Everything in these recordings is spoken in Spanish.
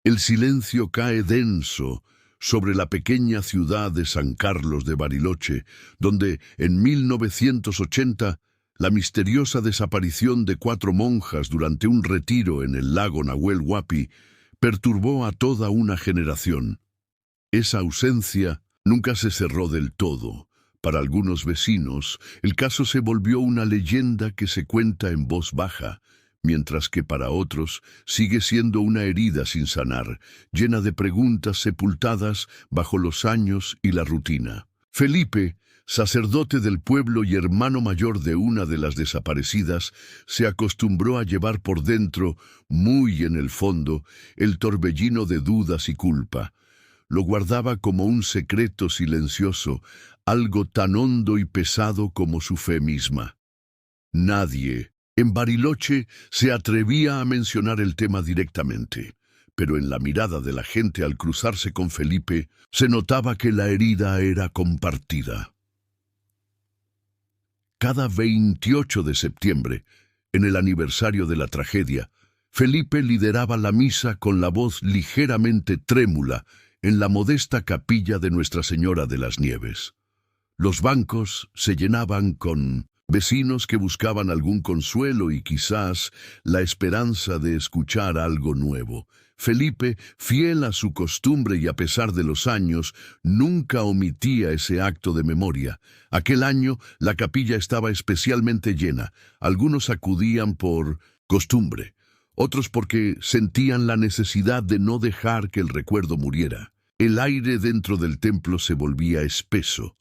El silencio cae denso sobre la pequeña ciudad de San Carlos de Bariloche, donde en 1980 la misteriosa desaparición de 4 monjas durante un retiro en el lago Nahuel Huapi perturbó a toda una generación. Esa ausencia nunca se cerró del todo. Para algunos vecinos, el caso se volvió una leyenda que se cuenta en voz baja, mientras que para otros sigue siendo una herida sin sanar, llena de preguntas sepultadas bajo los años y la rutina. Felipe, sacerdote del pueblo y hermano mayor de una de las desaparecidas, se acostumbró a llevar por dentro, muy en el fondo, el torbellino de dudas y culpa. Lo guardaba como un secreto silencioso, algo tan hondo y pesado como su fe misma. Nadie en Bariloche se atrevía a mencionar el tema directamente, pero en la mirada de la gente al cruzarse con Felipe se notaba que la herida era compartida. Cada 28 de septiembre, en el aniversario de la tragedia, Felipe lideraba la misa con la voz ligeramente trémula en la modesta capilla de Nuestra Señora de las Nieves. Los bancos se llenaban con vecinos que buscaban algún consuelo y quizás la esperanza de escuchar algo nuevo. Felipe, fiel a su costumbre y a pesar de los años, nunca omitía ese acto de memoria. Aquel año la capilla estaba especialmente llena. Algunos acudían por costumbre, otros porque sentían la necesidad de no dejar que el recuerdo muriera. El aire dentro del templo se volvía espeso,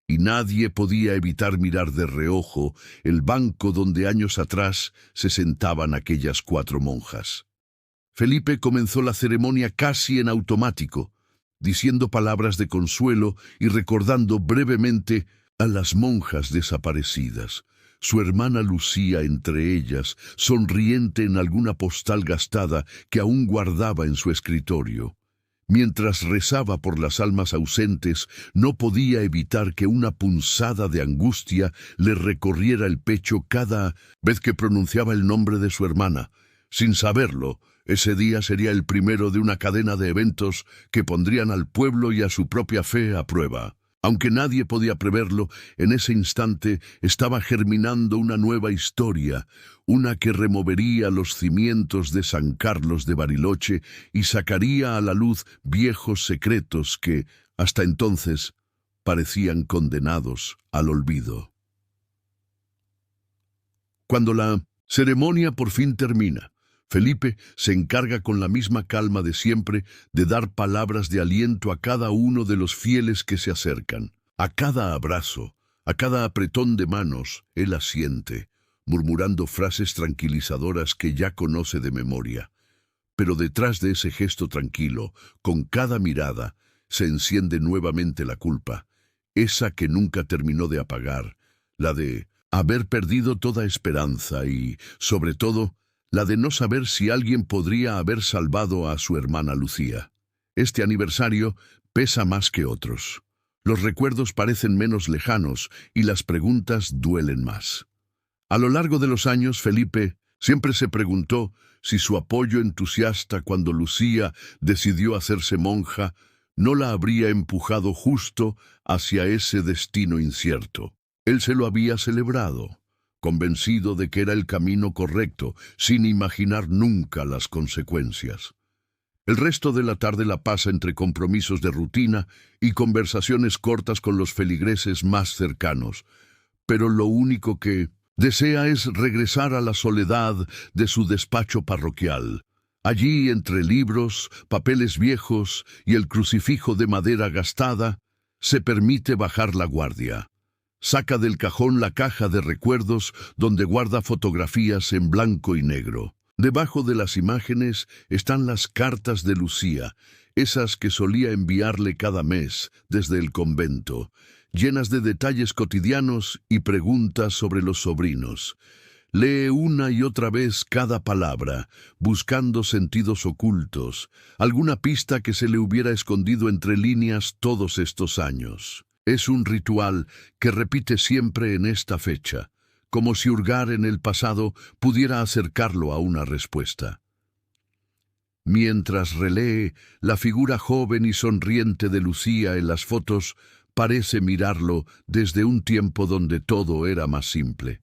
y nadie podía evitar mirar de reojo el banco donde años atrás se sentaban aquellas 4 monjas. Felipe comenzó la ceremonia casi en automático, diciendo palabras de consuelo y recordando brevemente a las monjas desaparecidas, su hermana Lucía entre ellas, sonriente en alguna postal gastada que aún guardaba en su escritorio. Mientras rezaba por las almas ausentes, no podía evitar que una punzada de angustia le recorriera el pecho cada vez que pronunciaba el nombre de su hermana. Sin saberlo, ese día sería el primero de una cadena de eventos que pondrían al pueblo y a su propia fe a prueba. Aunque nadie podía preverlo, en ese instante estaba germinando una nueva historia, una que removería los cimientos de San Carlos de Bariloche y sacaría a la luz viejos secretos que, hasta entonces, parecían condenados al olvido. Cuando la ceremonia por fin termina, Felipe se encarga con la misma calma de siempre de dar palabras de aliento a cada uno de los fieles que se acercan. A cada abrazo, a cada apretón de manos, él asiente, murmurando frases tranquilizadoras que ya conoce de memoria. Pero detrás de ese gesto tranquilo, con cada mirada, se enciende nuevamente la culpa, esa que nunca terminó de apagar, la de haber perdido toda esperanza y, sobre todo, la de no saber si alguien podría haber salvado a su hermana Lucía. Este aniversario pesa más que otros. Los recuerdos parecen menos lejanos y las preguntas duelen más. A lo largo de los años, Felipe siempre se preguntó si su apoyo entusiasta cuando Lucía decidió hacerse monja no la habría empujado justo hacia ese destino incierto. Él se lo había celebrado, convencido de que era el camino correcto, sin imaginar nunca las consecuencias. El resto de la tarde la pasa entre compromisos de rutina y conversaciones cortas con los feligreses más cercanos, pero lo único que desea es regresar a la soledad de su despacho parroquial. Allí, entre libros, papeles viejos y el crucifijo de madera gastada, se permite bajar la guardia. Saca del cajón la caja de recuerdos donde guarda fotografías en blanco y negro. Debajo de las imágenes están las cartas de Lucía, esas que solía enviarle cada mes desde el convento, llenas de detalles cotidianos y preguntas sobre los sobrinos. Lee una y otra vez cada palabra, buscando sentidos ocultos, alguna pista que se le hubiera escondido entre líneas todos estos años. Es un ritual que repite siempre en esta fecha, como si hurgar en el pasado pudiera acercarlo a una respuesta. Mientras relee, la figura joven y sonriente de Lucía en las fotos parece mirarlo desde un tiempo donde todo era más simple.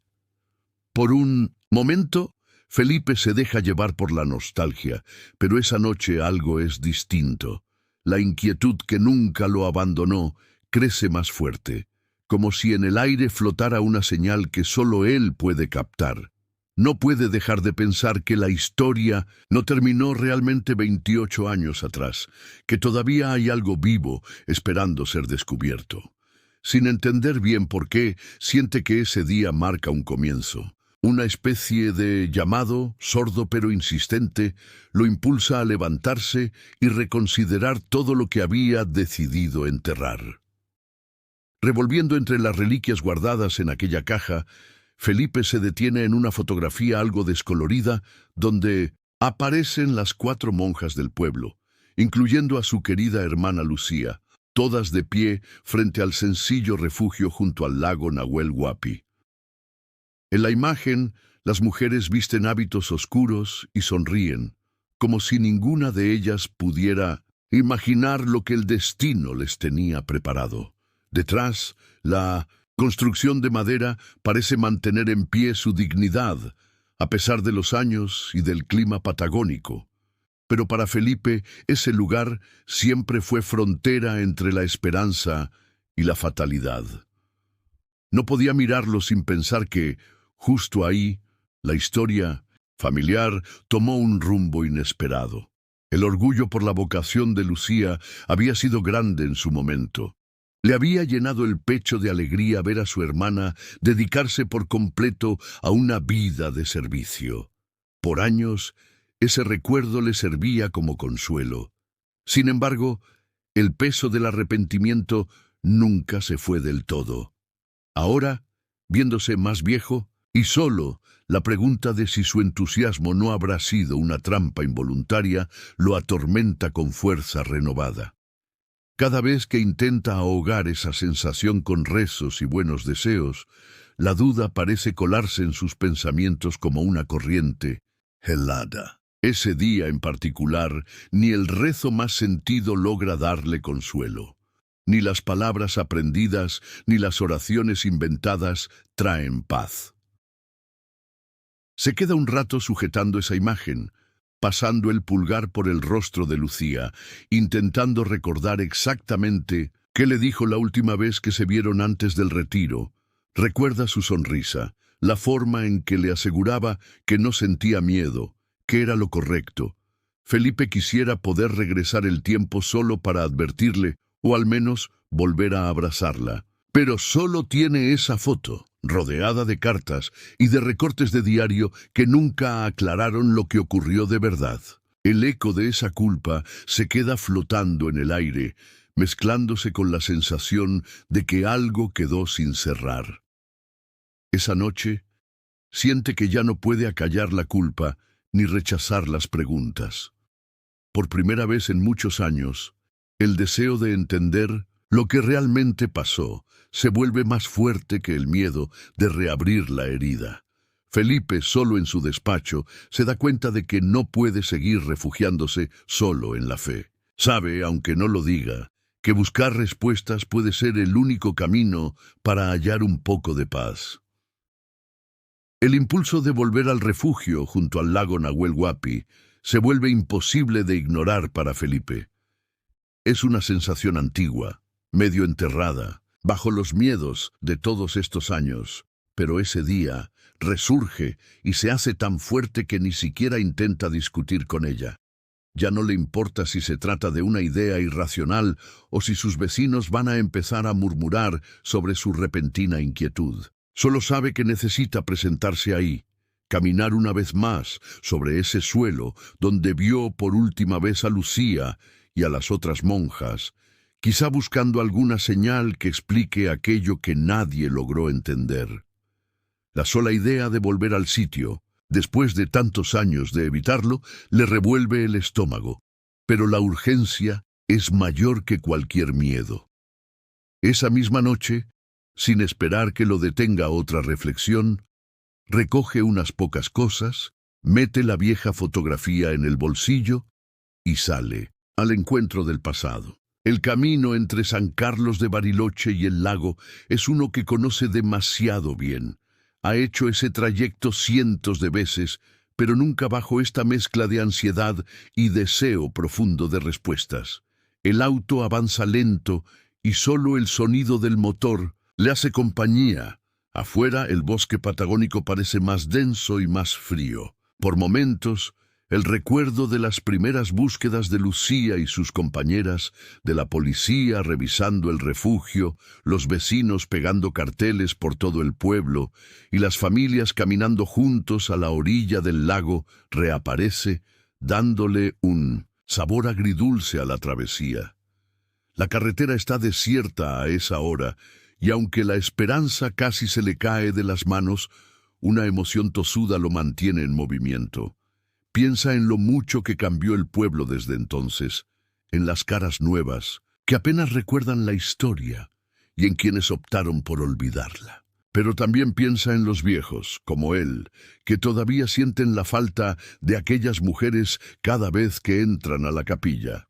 Por un momento, Felipe se deja llevar por la nostalgia, pero esa noche algo es distinto. La inquietud que nunca lo abandonó crece más fuerte, como si en el aire flotara una señal que solo él puede captar. No puede dejar de pensar que la historia no terminó realmente 28 años atrás, que todavía hay algo vivo esperando ser descubierto. Sin entender bien por qué, siente que ese día marca un comienzo. Una especie de llamado, sordo pero insistente, lo impulsa a levantarse y reconsiderar todo lo que había decidido enterrar. Revolviendo entre las reliquias guardadas en aquella caja, Felipe se detiene en una fotografía algo descolorida donde aparecen las 4 monjas del pueblo, incluyendo a su querida hermana Lucía, todas de pie frente al sencillo refugio junto al lago Nahuel Huapi. En la imagen, las mujeres visten hábitos oscuros y sonríen, como si ninguna de ellas pudiera imaginar lo que el destino les tenía preparado. Detrás, la construcción de madera parece mantener en pie su dignidad, a pesar de los años y del clima patagónico. Pero para Felipe, ese lugar siempre fue frontera entre la esperanza y la fatalidad. No podía mirarlo sin pensar que, justo ahí, la historia familiar tomó un rumbo inesperado. El orgullo por la vocación de Lucía había sido grande en su momento. Le había llenado el pecho de alegría ver a su hermana dedicarse por completo a una vida de servicio. Por años, ese recuerdo le servía como consuelo. Sin embargo, el peso del arrepentimiento nunca se fue del todo. Ahora, viéndose más viejo, y solo la pregunta de si su entusiasmo no habrá sido una trampa involuntaria lo atormenta con fuerza renovada. Cada vez que intenta ahogar esa sensación con rezos y buenos deseos, la duda parece colarse en sus pensamientos como una corriente helada. Ese día en particular, ni el rezo más sentido logra darle consuelo. Ni las palabras aprendidas, ni las oraciones inventadas traen paz. Se queda un rato sujetando esa imagen, pasando el pulgar por el rostro de Lucía, intentando recordar exactamente qué le dijo la última vez que se vieron antes del retiro. Recuerda su sonrisa, la forma en que le aseguraba que no sentía miedo, que era lo correcto. Felipe quisiera poder regresar el tiempo solo para advertirle, o al menos volver a abrazarla. Pero solo tiene esa foto, rodeada de cartas y de recortes de diario que nunca aclararon lo que ocurrió de verdad. El eco de esa culpa se queda flotando en el aire, mezclándose con la sensación de que algo quedó sin cerrar. Esa noche, siente que ya no puede acallar la culpa ni rechazar las preguntas. Por primera vez en muchos años, el deseo de entender lo que realmente pasó se vuelve más fuerte que el miedo de reabrir la herida. Felipe, solo en su despacho, se da cuenta de que no puede seguir refugiándose solo en la fe. Sabe, aunque no lo diga, que buscar respuestas puede ser el único camino para hallar un poco de paz. El impulso de volver al refugio junto al lago Nahuel Huapi se vuelve imposible de ignorar para Felipe. Es una sensación antigua, medio enterrada, bajo los miedos de todos estos años, pero ese día resurge y se hace tan fuerte que ni siquiera intenta discutir con ella. Ya no le importa si se trata de una idea irracional o si sus vecinos van a empezar a murmurar sobre su repentina inquietud. Solo sabe que necesita presentarse ahí, caminar una vez más sobre ese suelo donde vio por última vez a Lucía y a las otras monjas, quizá buscando alguna señal que explique aquello que nadie logró entender. La sola idea de volver al sitio, después de tantos años de evitarlo, le revuelve el estómago, pero la urgencia es mayor que cualquier miedo. Esa misma noche, sin esperar que lo detenga otra reflexión, recoge unas pocas cosas, mete la vieja fotografía en el bolsillo y sale al encuentro del pasado. El camino entre San Carlos de Bariloche y el lago es uno que conoce demasiado bien. Ha hecho ese trayecto cientos de veces, pero nunca bajo esta mezcla de ansiedad y deseo profundo de respuestas. El auto avanza lento y solo el sonido del motor le hace compañía. Afuera, el bosque patagónico parece más denso y más frío. Por momentos, el recuerdo de las primeras búsquedas de Lucía y sus compañeras, de la policía revisando el refugio, los vecinos pegando carteles por todo el pueblo y las familias caminando juntos a la orilla del lago, reaparece, dándole un sabor agridulce a la travesía. La carretera está desierta a esa hora, y aunque la esperanza casi se le cae de las manos, una emoción tosuda lo mantiene en movimiento. Piensa en lo mucho que cambió el pueblo desde entonces, en las caras nuevas, que apenas recuerdan la historia, y en quienes optaron por olvidarla. Pero también piensa en los viejos, como él, que todavía sienten la falta de aquellas mujeres cada vez que entran a la capilla.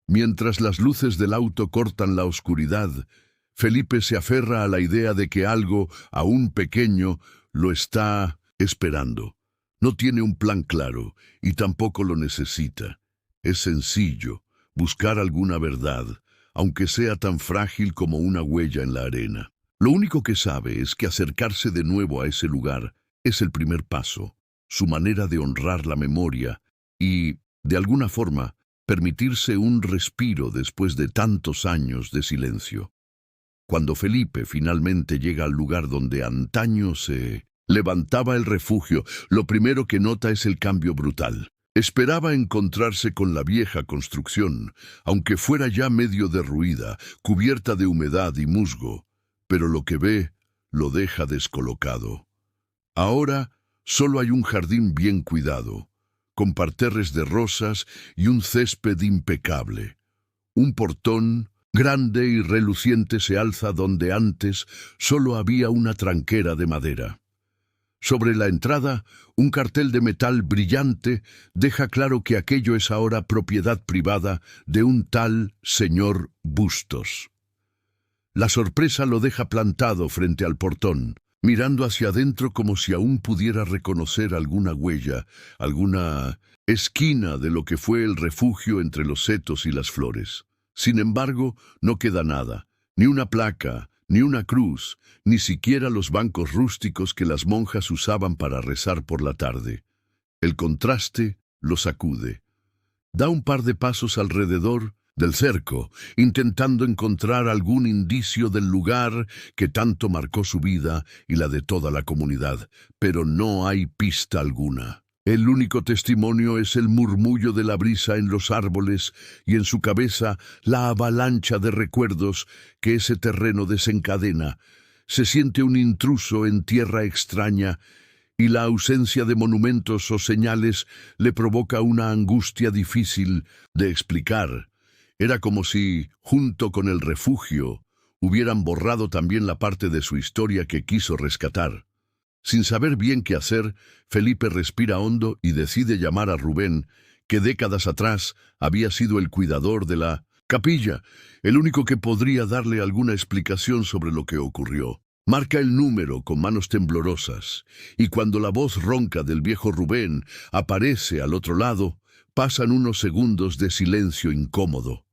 Mientras las luces del auto cortan la oscuridad, Felipe se aferra a la idea de que algo, aún pequeño, lo está esperando. No tiene un plan claro y tampoco lo necesita. Es sencillo, buscar alguna verdad, aunque sea tan frágil como una huella en la arena. Lo único que sabe es que acercarse de nuevo a ese lugar es el primer paso, su manera de honrar la memoria y, de alguna forma, permitirse un respiro después de tantos años de silencio. Cuando Felipe finalmente llega al lugar donde antaño se levantaba el refugio, lo primero que nota es el cambio brutal. Esperaba encontrarse con la vieja construcción, aunque fuera ya medio derruida, cubierta de humedad y musgo, pero lo que ve lo deja descolocado. Ahora solo hay un jardín bien cuidado, con parterres de rosas y un césped impecable. Un portón grande y reluciente se alza donde antes solo había una tranquera de madera. Sobre la entrada, un cartel de metal brillante deja claro que aquello es ahora propiedad privada de un tal señor Bustos. La sorpresa lo deja plantado frente al portón, mirando hacia adentro como si aún pudiera reconocer alguna huella, alguna esquina de lo que fue el refugio entre los setos y las flores. Sin embargo, no queda nada, ni una placa, ni una cruz, ni siquiera los bancos rústicos que las monjas usaban para rezar por la tarde. El contraste lo sacude. Da un par de pasos alrededor del cerco, intentando encontrar algún indicio del lugar que tanto marcó su vida y la de toda la comunidad, pero no hay pista alguna. El único testimonio es el murmullo de la brisa en los árboles y en su cabeza la avalancha de recuerdos que ese terreno desencadena. Se siente un intruso en tierra extraña y la ausencia de monumentos o señales le provoca una angustia difícil de explicar. Era como si, junto con el refugio, hubieran borrado también la parte de su historia que quiso rescatar. Sin saber bien qué hacer, Felipe respira hondo y decide llamar a Rubén, que décadas atrás había sido el cuidador de la capilla, el único que podría darle alguna explicación sobre lo que ocurrió. Marca el número con manos temblorosas, y cuando la voz ronca del viejo Rubén aparece al otro lado, pasan unos segundos de silencio incómodo.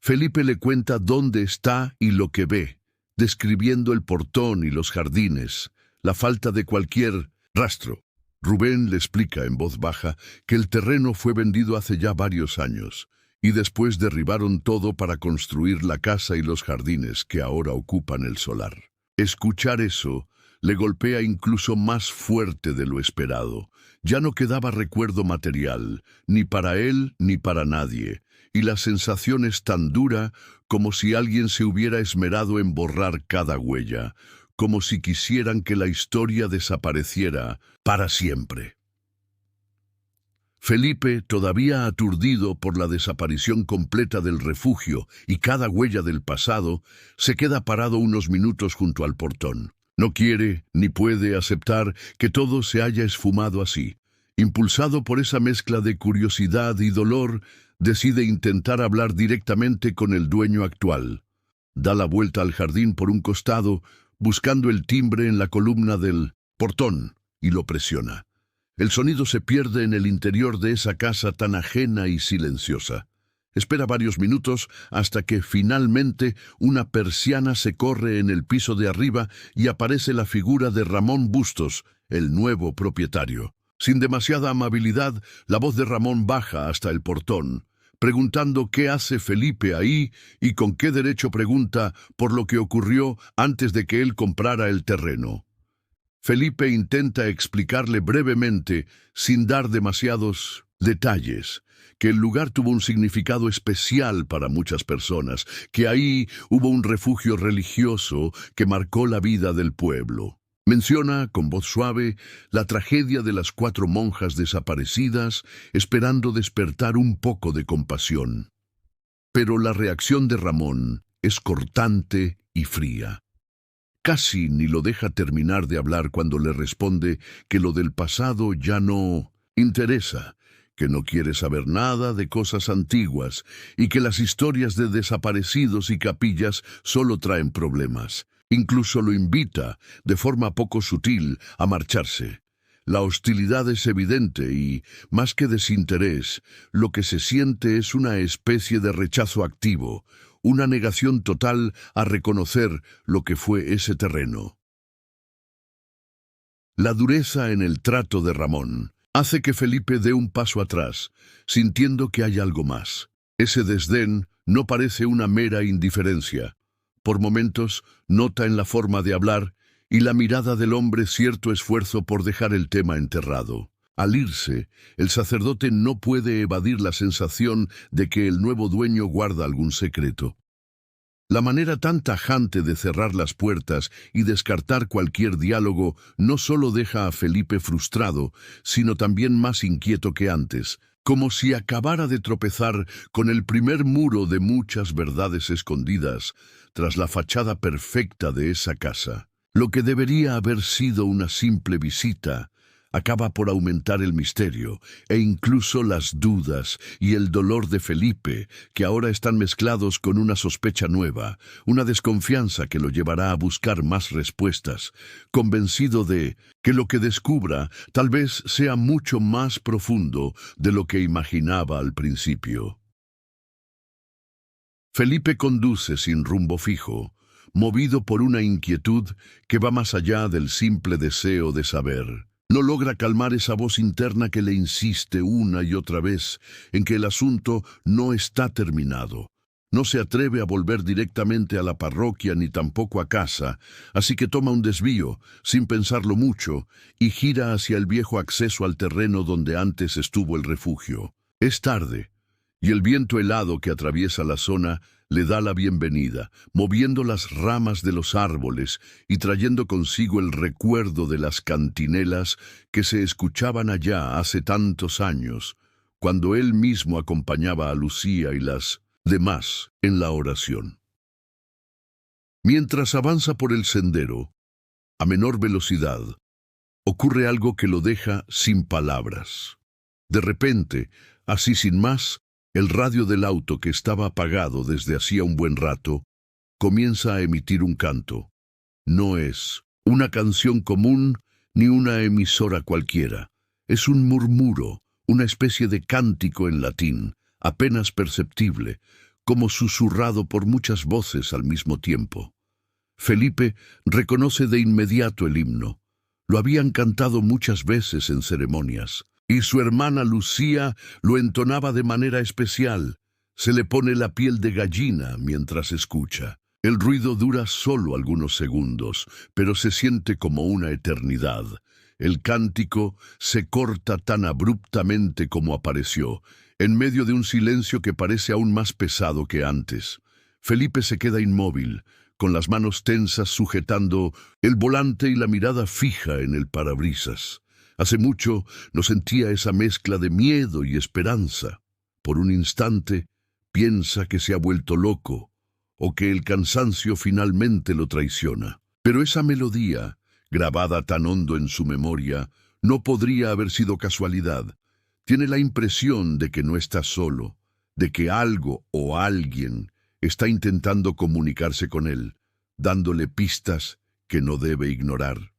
Felipe le cuenta dónde está y lo que ve, describiendo el portón y los jardines, la falta de cualquier rastro. Rubén le explica en voz baja que el terreno fue vendido hace ya varios años, y después derribaron todo para construir la casa y los jardines que ahora ocupan el solar. Escuchar eso le golpea incluso más fuerte de lo esperado. Ya no quedaba recuerdo material, ni para él ni para nadie, y la sensación es tan dura como si alguien se hubiera esmerado en borrar cada huella, como si quisieran que la historia desapareciera para siempre. Felipe, todavía aturdido por la desaparición completa del refugio y cada huella del pasado, se queda parado unos minutos junto al portón. No quiere ni puede aceptar que todo se haya esfumado así. Impulsado por esa mezcla de curiosidad y dolor, decide intentar hablar directamente con el dueño actual. Da la vuelta al jardín por un costado, buscando el timbre en la columna del portón, y lo presiona. El sonido se pierde en el interior de esa casa tan ajena y silenciosa. Espera varios minutos hasta que finalmente una persiana se corre en el piso de arriba y aparece la figura de Ramón Bustos, el nuevo propietario. Sin demasiada amabilidad, la voz de Ramón baja hasta el portón, preguntando qué hace Felipe ahí y con qué derecho pregunta por lo que ocurrió antes de que él comprara el terreno. Felipe intenta explicarle brevemente, sin dar demasiados detalles, que el lugar tuvo un significado especial para muchas personas, que ahí hubo un refugio religioso que marcó la vida del pueblo. Menciona, con voz suave, la tragedia de las 4 monjas desaparecidas, esperando despertar un poco de compasión. Pero la reacción de Ramón es cortante y fría. Casi ni lo deja terminar de hablar cuando le responde que lo del pasado ya no interesa, que no quiere saber nada de cosas antiguas y que las historias de desaparecidos y capillas solo traen problemas. Incluso lo invita, de forma poco sutil, a marcharse. La hostilidad es evidente y, más que desinterés, lo que se siente es una especie de rechazo activo, una negación total a reconocer lo que fue ese terreno. La dureza en el trato de Ramón hace que Felipe dé un paso atrás, sintiendo que hay algo más. Ese desdén no parece una mera indiferencia. Por momentos, nota en la forma de hablar y la mirada del hombre cierto esfuerzo por dejar el tema enterrado. Al irse, el sacerdote no puede evadir la sensación de que el nuevo dueño guarda algún secreto. La manera tan tajante de cerrar las puertas y descartar cualquier diálogo no solo deja a Felipe frustrado, sino también más inquieto que antes, como si acabara de tropezar con el primer muro de muchas verdades escondidas tras la fachada perfecta de esa casa. Lo que debería haber sido una simple visita acaba por aumentar el misterio e incluso las dudas y el dolor de Felipe, que ahora están mezclados con una sospecha nueva, una desconfianza que lo llevará a buscar más respuestas, convencido de que lo que descubra tal vez sea mucho más profundo de lo que imaginaba al principio. Felipe conduce sin rumbo fijo, movido por una inquietud que va más allá del simple deseo de saber. No logra calmar esa voz interna que le insiste una y otra vez en que el asunto no está terminado. No se atreve a volver directamente a la parroquia ni tampoco a casa, así que toma un desvío, sin pensarlo mucho, y gira hacia el viejo acceso al terreno donde antes estuvo el refugio. Es tarde, y el viento helado que atraviesa la zona le da la bienvenida, moviendo las ramas de los árboles y trayendo consigo el recuerdo de las cantinelas que se escuchaban allá hace tantos años, cuando él mismo acompañaba a Lucía y las demás en la oración. Mientras avanza por el sendero, a menor velocidad, ocurre algo que lo deja sin palabras. De repente, así sin más, el radio del auto, que estaba apagado desde hacía un buen rato, comienza a emitir un canto. No es una canción común ni una emisora cualquiera. Es un murmuro, una especie de cántico en latín, apenas perceptible, como susurrado por muchas voces al mismo tiempo. Felipe reconoce de inmediato el himno. Lo habían cantado muchas veces en ceremonias. Y su hermana Lucía lo entonaba de manera especial. Se le pone la piel de gallina mientras escucha. El ruido dura solo algunos segundos, pero se siente como una eternidad. El cántico se corta tan abruptamente como apareció, en medio de un silencio que parece aún más pesado que antes. Felipe se queda inmóvil, con las manos tensas sujetando el volante y la mirada fija en el parabrisas. Hace mucho no sentía esa mezcla de miedo y esperanza. Por un instante piensa que se ha vuelto loco o que el cansancio finalmente lo traiciona. Pero esa melodía, grabada tan hondo en su memoria, No podría haber sido casualidad. Tiene la impresión de que no está solo, de que algo o alguien está intentando comunicarse con él, dándole pistas que no debe ignorar.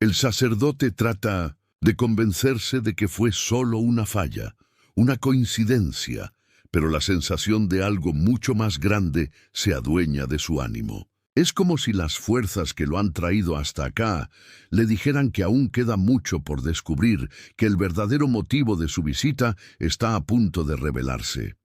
El sacerdote trata de convencerse de que fue solo una falla, una coincidencia, pero la sensación de algo mucho más grande se adueña de su ánimo. Es como si las fuerzas que lo han traído hasta acá le dijeran que aún queda mucho por descubrir, que el verdadero motivo de su visita está a punto de revelarse.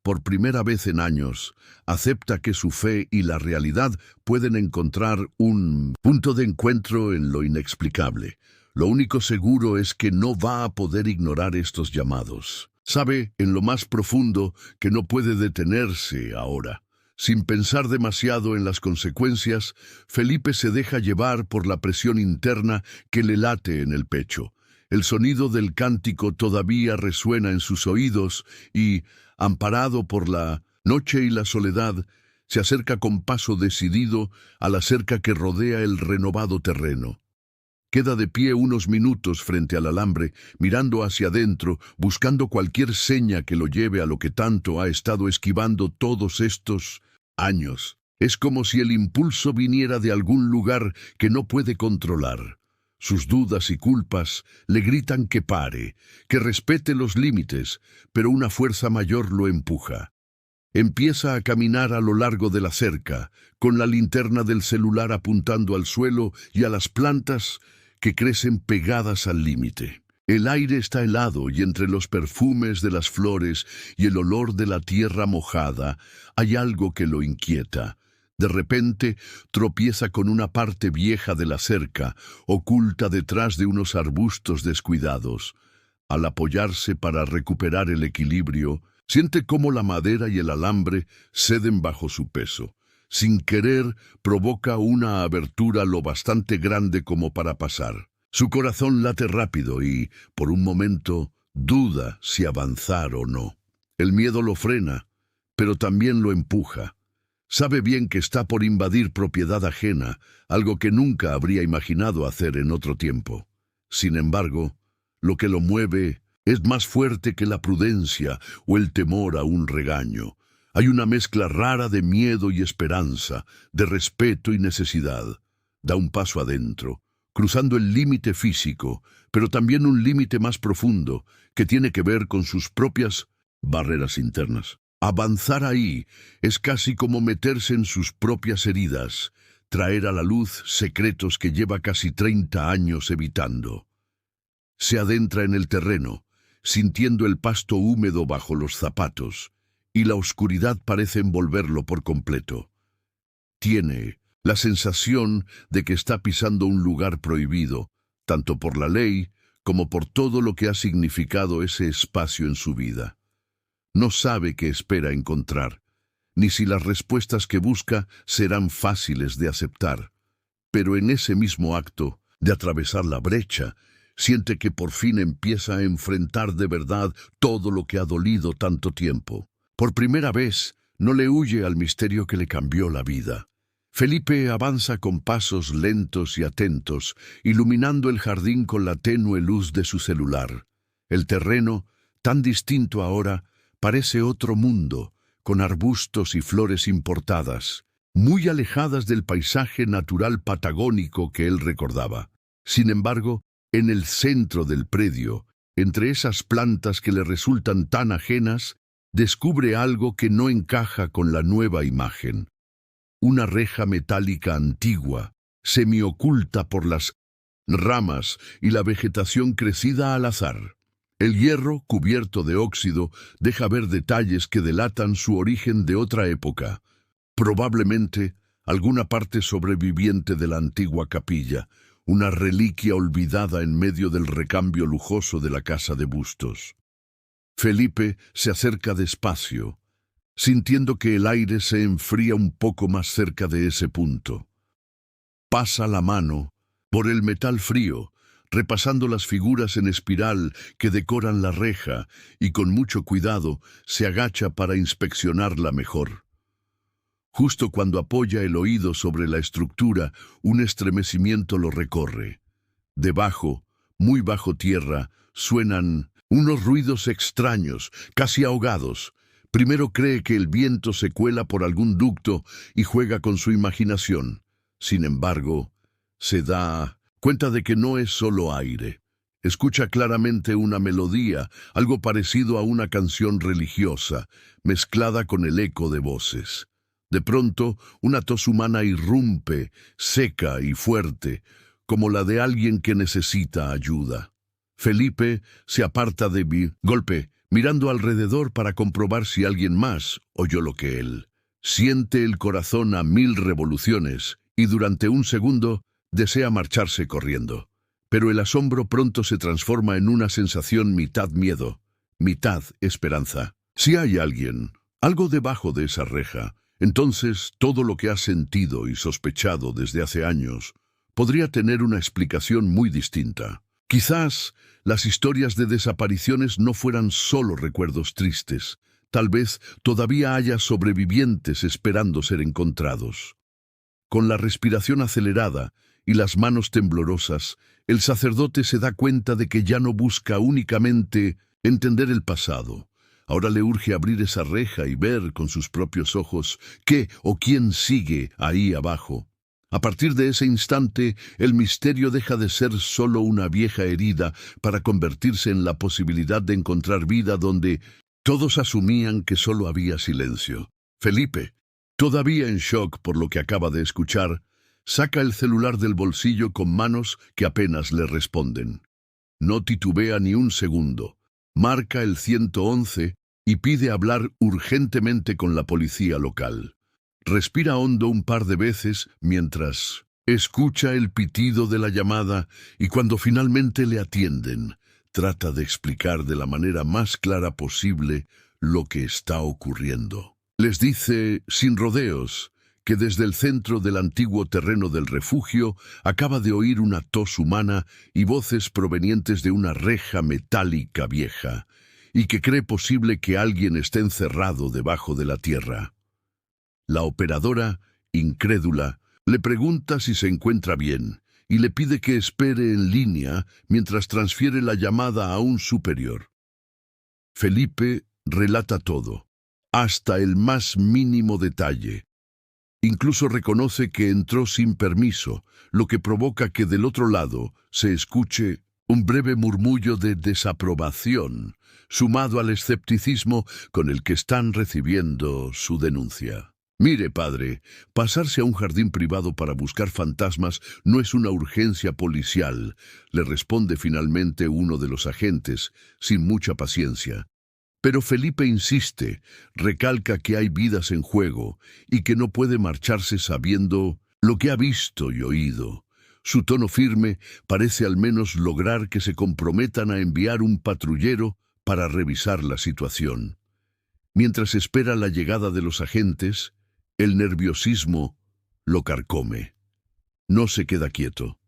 Por primera vez en años, acepta que su fe y la realidad pueden encontrar un punto de encuentro en lo inexplicable. Lo único seguro es que no va a poder ignorar estos llamados. Sabe, en lo más profundo, que no puede detenerse ahora. Sin pensar demasiado en las consecuencias, Felipe se deja llevar por la presión interna que le late en el pecho. El sonido del cántico todavía resuena en sus oídos y, amparado por la noche y la soledad, se acerca con paso decidido a la cerca que rodea el renovado terreno. Queda de pie unos minutos frente al alambre, mirando hacia adentro, buscando cualquier seña que lo lleve a lo que tanto ha estado esquivando todos estos años. Es como si el impulso viniera de algún lugar que no puede controlar. Sus dudas y culpas le gritan que pare, que respete los límites, pero una fuerza mayor lo empuja. Empieza a caminar a lo largo de la cerca, con la linterna del celular apuntando al suelo y a las plantas que crecen pegadas al límite. El aire está helado y entre los perfumes de las flores y el olor de la tierra mojada hay algo que lo inquieta. De repente tropieza con una parte vieja de la cerca, oculta detrás de unos arbustos descuidados. Al apoyarse para recuperar el equilibrio, siente cómo la madera y el alambre ceden bajo su peso. Sin querer, provoca una abertura lo bastante grande como para pasar. Su corazón late rápido y, por un momento, duda si avanzar o no. El miedo lo frena, pero también lo empuja. Sabe bien que está por invadir propiedad ajena, algo que nunca habría imaginado hacer en otro tiempo. Sin embargo, lo que lo mueve es más fuerte que la prudencia o el temor a un regaño. Hay una mezcla rara de miedo y esperanza, de respeto y necesidad. Da un paso adentro, cruzando el límite físico, pero también un límite más profundo, que tiene que ver con sus propias barreras internas. Avanzar ahí es casi como meterse en sus propias heridas, traer a la luz secretos que lleva casi 30 años evitando. Se adentra en el terreno, sintiendo el pasto húmedo bajo los zapatos, y la oscuridad parece envolverlo por completo. Tiene la sensación de que está pisando un lugar prohibido, tanto por la ley como por todo lo que ha significado ese espacio en su vida. No sabe qué espera encontrar, ni si las respuestas que busca serán fáciles de aceptar. Pero en ese mismo acto de atravesar la brecha, siente que por fin empieza a enfrentar de verdad todo lo que ha dolido tanto tiempo. Por primera vez, no le huye al misterio que le cambió la vida. Felipe avanza con pasos lentos y atentos, iluminando el jardín con la tenue luz de su celular. El terreno, tan distinto ahora, parece otro mundo, con arbustos y flores importadas, muy alejadas del paisaje natural patagónico que él recordaba. Sin embargo, en el centro del predio, entre esas plantas que le resultan tan ajenas, descubre algo que no encaja con la nueva imagen. Una reja metálica antigua, semioculta por las ramas y la vegetación crecida al azar. El hierro, cubierto de óxido, deja ver detalles que delatan su origen de otra época, probablemente alguna parte sobreviviente de la antigua capilla, una reliquia olvidada en medio del recambio lujoso de la casa de Bustos. Felipe se acerca despacio, sintiendo que el aire se enfría un poco más cerca de ese punto. Pasa la mano por el metal frío, repasando las figuras en espiral que decoran la reja y con mucho cuidado se agacha para inspeccionarla mejor. Justo cuando apoya el oído sobre la estructura, un estremecimiento lo recorre. Debajo, muy bajo tierra, suenan unos ruidos extraños, casi ahogados. Primero cree que el viento se cuela por algún ducto y juega con su imaginación. Sin embargo, se da cuenta de que no es solo aire. Escucha claramente una melodía, algo parecido a una canción religiosa, mezclada con el eco de voces. De pronto, una tos humana irrumpe, seca y fuerte, como la de alguien que necesita ayuda. Felipe se aparta de golpe, mirando alrededor para comprobar si alguien más oyó lo que él. Siente el corazón a 1000 revoluciones y durante un segundo desea marcharse corriendo. Pero el asombro pronto se transforma en una sensación mitad miedo, mitad esperanza. Si hay alguien, algo debajo de esa reja, entonces todo lo que ha sentido y sospechado desde hace años podría tener una explicación muy distinta. Quizás las historias de desapariciones no fueran solo recuerdos tristes. Tal vez todavía haya sobrevivientes esperando ser encontrados. Con la respiración acelerada y las manos temblorosas, el sacerdote se da cuenta de que ya no busca únicamente entender el pasado. Ahora le urge abrir esa reja y ver con sus propios ojos qué o quién sigue ahí abajo. A partir de ese instante, el misterio deja de ser solo una vieja herida para convertirse en la posibilidad de encontrar vida donde todos asumían que solo había silencio. Felipe, todavía en shock por lo que acaba de escuchar, saca el celular del bolsillo con manos que apenas le responden. No titubea ni un segundo. Marca el 111 y pide hablar urgentemente con la policía local. Respira hondo un par de veces mientras escucha el pitido de la llamada y cuando finalmente le atienden, trata de explicar de la manera más clara posible lo que está ocurriendo. Les dice, sin rodeos, que desde el centro del antiguo terreno del refugio acaba de oír una tos humana y voces provenientes de una reja metálica vieja, y que cree posible que alguien esté encerrado debajo de la tierra. La operadora, incrédula, le pregunta si se encuentra bien y le pide que espere en línea mientras transfiere la llamada a un superior. Felipe relata todo, hasta el más mínimo detalle. Incluso reconoce que entró sin permiso, lo que provoca que del otro lado se escuche un breve murmullo de desaprobación, sumado al escepticismo con el que están recibiendo su denuncia. Mire, padre, pasarse a un jardín privado para buscar fantasmas no es una urgencia policial, le responde finalmente uno de los agentes, sin mucha paciencia. Pero Felipe insiste, recalca que hay vidas en juego y que no puede marcharse sabiendo lo que ha visto y oído. Su tono firme parece al menos lograr que se comprometan a enviar un patrullero para revisar la situación. Mientras espera la llegada de los agentes, el nerviosismo lo carcome. No se queda quieto.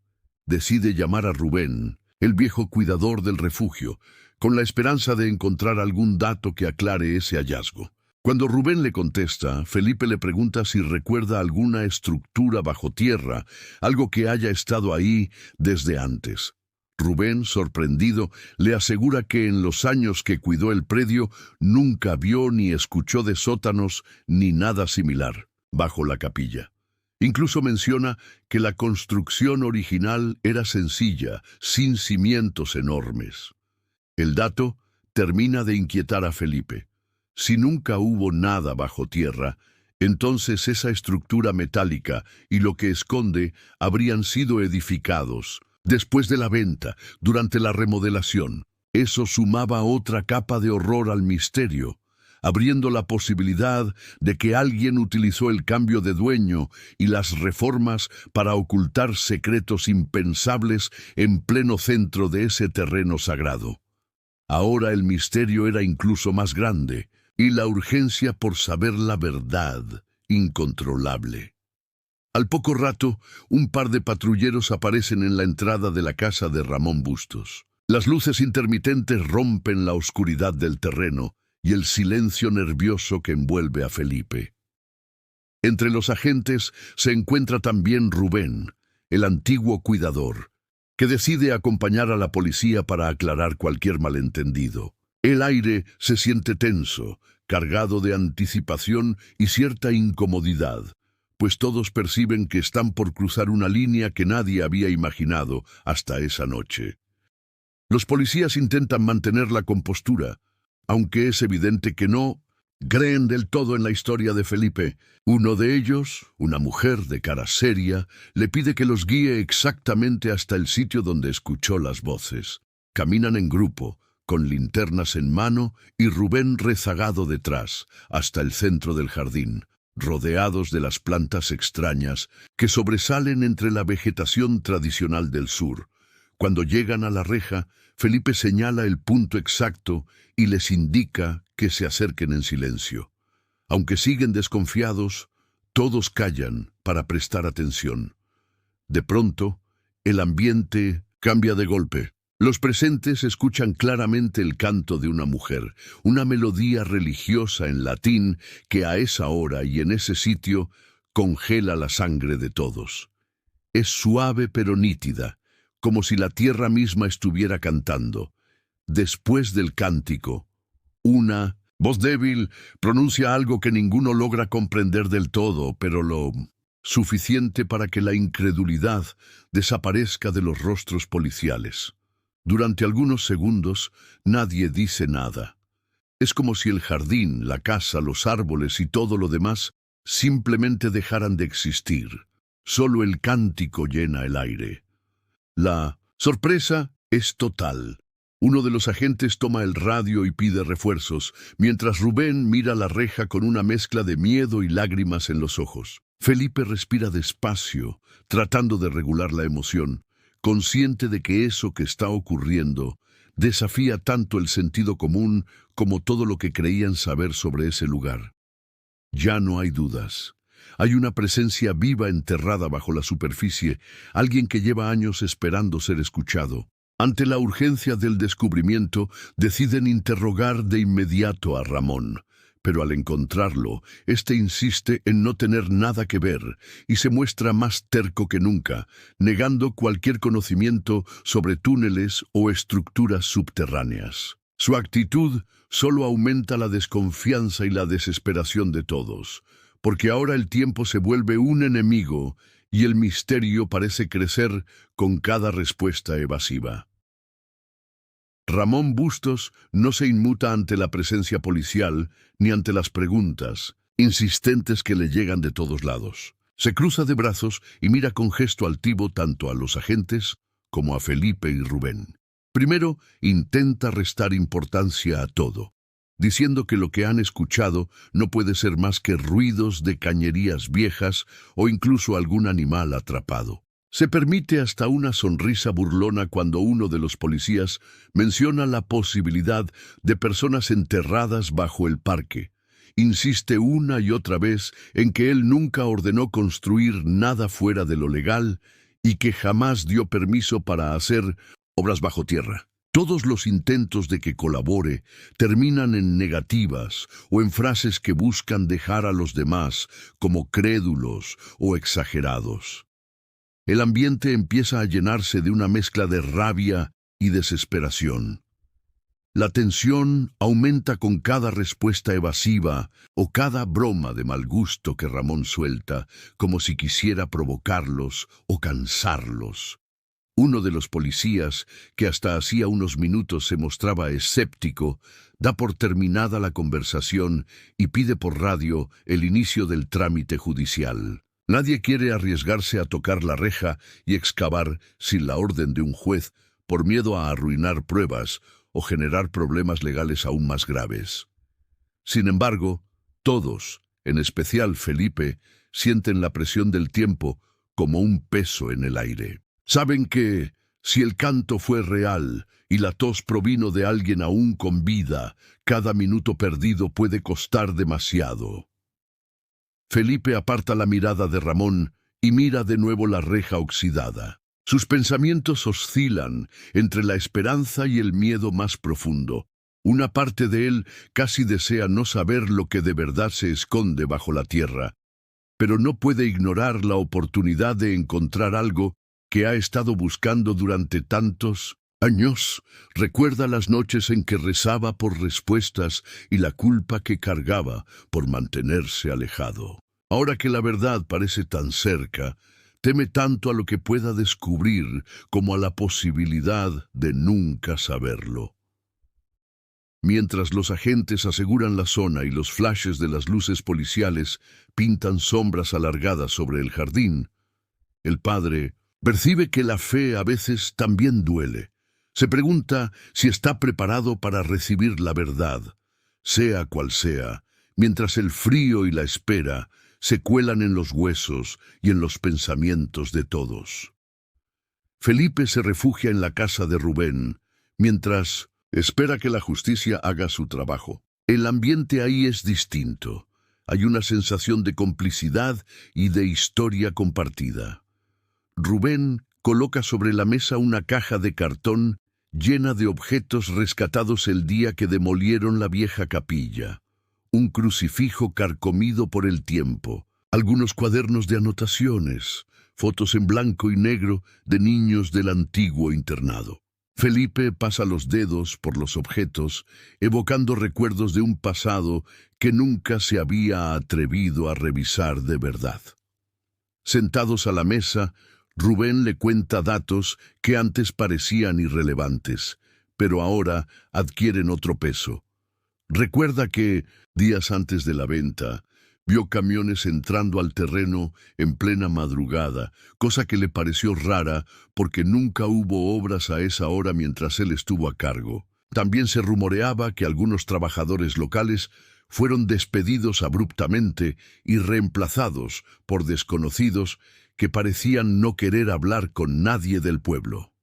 Decide llamar a Rubén, el viejo cuidador del refugio, con la esperanza de encontrar algún dato que aclare ese hallazgo. Cuando Rubén le contesta, Felipe le pregunta si recuerda alguna estructura bajo tierra, algo que haya estado ahí desde antes. Rubén, sorprendido, le asegura que en los años que cuidó el predio nunca vio ni escuchó de sótanos ni nada similar bajo la capilla. Incluso menciona que la construcción original era sencilla, sin cimientos enormes. El dato termina de inquietar a Felipe. Si nunca hubo nada bajo tierra, entonces esa estructura metálica y lo que esconde habrían sido edificados después de la venta, durante la remodelación. Eso sumaba otra capa de horror al misterio, abriendo la posibilidad de que alguien utilizó el cambio de dueño y las reformas para ocultar secretos impensables en pleno centro de ese terreno sagrado. Ahora el misterio era incluso más grande, y la urgencia por saber la verdad, incontrolable. Al poco rato, un par de patrulleros aparecen en la entrada de la casa de Ramón Bustos. Las luces intermitentes rompen la oscuridad del terreno y el silencio nervioso que envuelve a Felipe. Entre los agentes se encuentra también Rubén, el antiguo cuidador, que decide acompañar a la policía para aclarar cualquier malentendido. El aire se siente tenso, cargado de anticipación y cierta incomodidad, pues todos perciben que están por cruzar una línea que nadie había imaginado hasta esa noche. Los policías intentan mantener la compostura, aunque es evidente que no creen del todo en la historia de Felipe. Uno de ellos, una mujer de cara seria, le pide que los guíe exactamente hasta el sitio donde escuchó las voces. Caminan en grupo, con linternas en mano y Rubén rezagado detrás, hasta el centro del jardín, rodeados de las plantas extrañas que sobresalen entre la vegetación tradicional del sur. Cuando llegan a la reja, Felipe señala el punto exacto y les indica que se acerquen en silencio. Aunque siguen desconfiados, todos callan para prestar atención. De pronto, el ambiente cambia de golpe. Los presentes escuchan claramente el canto de una mujer, una melodía religiosa en latín que a esa hora y en ese sitio congela la sangre de todos. Es suave pero nítida, como si la tierra misma estuviera cantando. Después del cántico, una voz débil pronuncia algo que ninguno logra comprender del todo, pero lo suficiente para que la incredulidad desaparezca de los rostros policiales. Durante algunos segundos, nadie dice nada. Es como si el jardín, la casa, los árboles y todo lo demás simplemente dejaran de existir. Solo el cántico llena el aire. La sorpresa es total. Uno de los agentes toma el radio y pide refuerzos, mientras Rubén mira la reja con una mezcla de miedo y lágrimas en los ojos. Felipe respira despacio, tratando de regular la emoción, consciente de que eso que está ocurriendo desafía tanto el sentido común como todo lo que creían saber sobre ese lugar. Ya no hay dudas. Hay una presencia viva enterrada bajo la superficie, alguien que lleva años esperando ser escuchado. Ante la urgencia del descubrimiento, deciden interrogar de inmediato a Ramón. Pero al encontrarlo, éste insiste en no tener nada que ver y se muestra más terco que nunca, negando cualquier conocimiento sobre túneles o estructuras subterráneas. Su actitud solo aumenta la desconfianza y la desesperación de todos, porque ahora el tiempo se vuelve un enemigo y el misterio parece crecer con cada respuesta evasiva. Ramón Bustos no se inmuta ante la presencia policial ni ante las preguntas insistentes que le llegan de todos lados. Se cruza de brazos y mira con gesto altivo tanto a los agentes como a Felipe y Rubén. Primero, intenta restar importancia a todo, diciendo que lo que han escuchado no puede ser más que ruidos de cañerías viejas o incluso algún animal atrapado. Se permite hasta una sonrisa burlona cuando uno de los policías menciona la posibilidad de personas enterradas bajo el parque. Insiste una y otra vez en que él nunca ordenó construir nada fuera de lo legal y que jamás dio permiso para hacer obras bajo tierra. Todos los intentos de que colabore terminan en negativas o en frases que buscan dejar a los demás como crédulos o exagerados. El ambiente empieza a llenarse de una mezcla de rabia y desesperación. La tensión aumenta con cada respuesta evasiva o cada broma de mal gusto que Ramón suelta, como si quisiera provocarlos o cansarlos. Uno de los policías, que hasta hacía unos minutos se mostraba escéptico, da por terminada la conversación y pide por radio el inicio del trámite judicial. Nadie quiere arriesgarse a tocar la reja y excavar sin la orden de un juez por miedo a arruinar pruebas o generar problemas legales aún más graves. Sin embargo, todos, en especial Felipe, sienten la presión del tiempo como un peso en el aire. Saben que, si el canto fue real y la tos provino de alguien aún con vida, cada minuto perdido puede costar demasiado. Felipe aparta la mirada de Ramón y mira de nuevo la reja oxidada. Sus pensamientos oscilan entre la esperanza y el miedo más profundo. Una parte de él casi desea no saber lo que de verdad se esconde bajo la tierra, pero no puede ignorar la oportunidad de encontrar algo que ha estado buscando durante tantos años. Recuerda las noches en que rezaba por respuestas y la culpa que cargaba por mantenerse alejado. Ahora que la verdad parece tan cerca, teme tanto a lo que pueda descubrir como a la posibilidad de nunca saberlo. Mientras los agentes aseguran la zona y los flashes de las luces policiales pintan sombras alargadas sobre el jardín, el padre percibe que la fe a veces también duele. Se pregunta si está preparado para recibir la verdad, sea cual sea, mientras el frío y la espera se cuelan en los huesos y en los pensamientos de todos. Felipe se refugia en la casa de Rubén, mientras espera que la justicia haga su trabajo. El ambiente ahí es distinto. Hay una sensación de complicidad y de historia compartida. Rubén coloca sobre la mesa una caja de cartón llena de objetos rescatados el día que demolieron la vieja capilla. Un crucifijo carcomido por el tiempo, algunos cuadernos de anotaciones, fotos en blanco y negro de niños del antiguo internado. Felipe pasa los dedos por los objetos, evocando recuerdos de un pasado que nunca se había atrevido a revisar de verdad. Sentados a la mesa, Rubén le cuenta datos que antes parecían irrelevantes, pero ahora adquieren otro peso. Recuerda que, días antes de la venta, vio camiones entrando al terreno en plena madrugada, cosa que le pareció rara porque nunca hubo obras a esa hora mientras él estuvo a cargo. También se rumoreaba que algunos trabajadores locales fueron despedidos abruptamente y reemplazados por desconocidos que parecían no querer hablar con nadie del pueblo.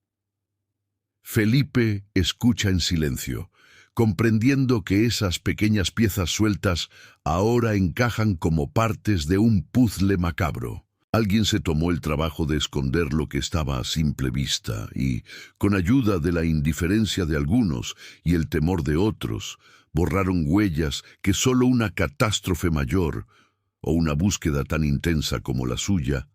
Felipe escucha en silencio, comprendiendo que esas pequeñas piezas sueltas ahora encajan como partes de un puzle macabro. Alguien se tomó el trabajo de esconder lo que estaba a simple vista y, con ayuda de la indiferencia de algunos y el temor de otros, borraron huellas que solo una catástrofe mayor, o una búsqueda tan intensa como la suya,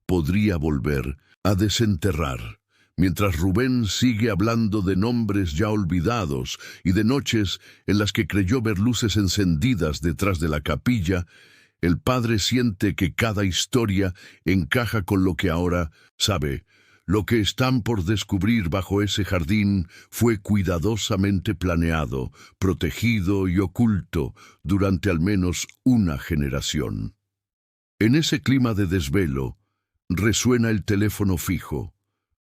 podría volver a desenterrar. Mientras Rubén sigue hablando de nombres ya olvidados y de noches en las que creyó ver luces encendidas detrás de la capilla, el padre siente que cada historia encaja con lo que ahora sabe. Lo que están por descubrir bajo ese jardín fue cuidadosamente planeado, protegido y oculto durante al menos una generación. En ese clima de desvelo, resuena el teléfono fijo.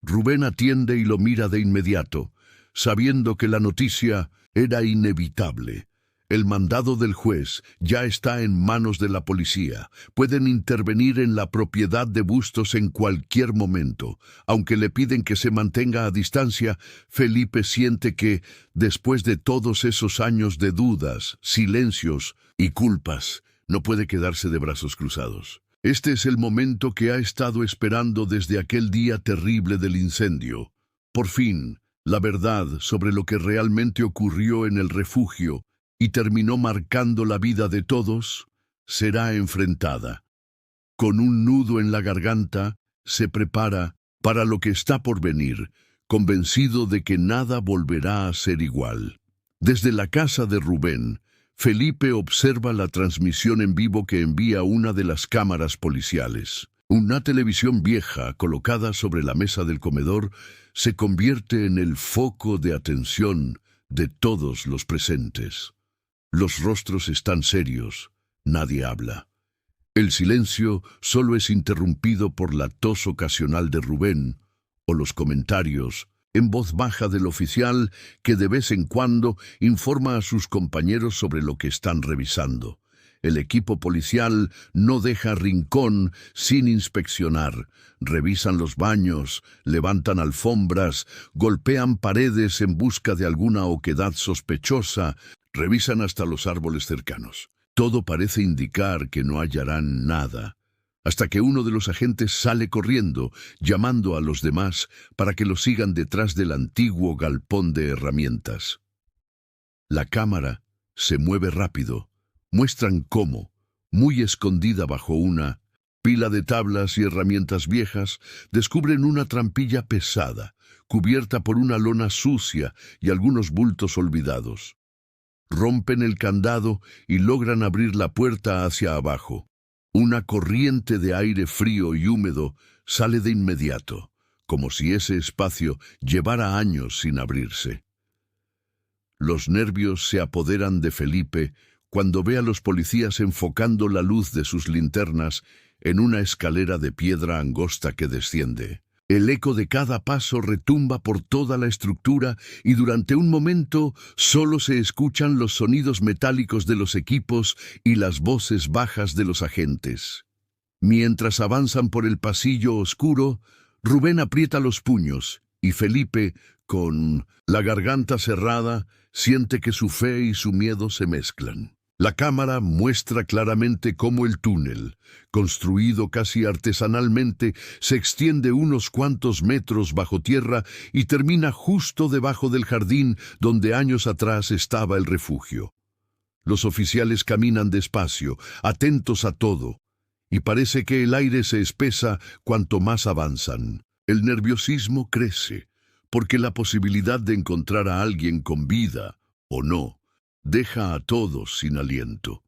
Rubén atiende y lo mira de inmediato, sabiendo que la noticia era inevitable. El mandado del juez ya está en manos de la policía. Pueden intervenir en la propiedad de Bustos en cualquier momento. Aunque le piden que se mantenga a distancia, Felipe siente que, después de todos esos años de dudas, silencios y culpas, no puede quedarse de brazos cruzados. Este es el momento que ha estado esperando desde aquel día terrible del incendio. Por fin, la verdad sobre lo que realmente ocurrió en el refugio y terminó marcando la vida de todos, será enfrentada. Con un nudo en la garganta, se prepara para lo que está por venir, convencido de que nada volverá a ser igual. Desde la casa de Rubén, Felipe observa la transmisión en vivo que envía una de las cámaras policiales. Una televisión vieja colocada sobre la mesa del comedor se convierte en el foco de atención de todos los presentes. Los rostros están serios, nadie habla. El silencio solo es interrumpido por la tos ocasional de Rubén o los comentarios en voz baja del oficial que de vez en cuando informa a sus compañeros sobre lo que están revisando. El equipo policial no deja rincón sin inspeccionar. Revisan los baños, levantan alfombras, golpean paredes en busca de alguna oquedad sospechosa, revisan hasta los árboles cercanos. Todo parece indicar que no hallarán nada, hasta que uno de los agentes sale corriendo, llamando a los demás para que lo sigan detrás del antiguo galpón de herramientas. La cámara se mueve rápido. Muestran cómo, muy escondida bajo una pila de tablas y herramientas viejas, descubren una trampilla pesada, cubierta por una lona sucia y algunos bultos olvidados. Rompen el candado y logran abrir la puerta hacia abajo. Una corriente de aire frío y húmedo sale de inmediato, como si ese espacio llevara años sin abrirse. Los nervios se apoderan de Felipe cuando ve a los policías enfocando la luz de sus linternas en una escalera de piedra angosta que desciende. El eco de cada paso retumba por toda la estructura y durante un momento solo se escuchan los sonidos metálicos de los equipos y las voces bajas de los agentes. Mientras avanzan por el pasillo oscuro, Rubén aprieta los puños y Felipe, con la garganta cerrada, siente que su fe y su miedo se mezclan. La cámara muestra claramente cómo el túnel, construido casi artesanalmente, se extiende unos cuantos metros bajo tierra y termina justo debajo del jardín donde años atrás estaba el refugio. Los oficiales caminan despacio, atentos a todo, y parece que el aire se espesa cuanto más avanzan. El nerviosismo crece, porque la posibilidad de encontrar a alguien con vida, o no, deja a todos sin aliento.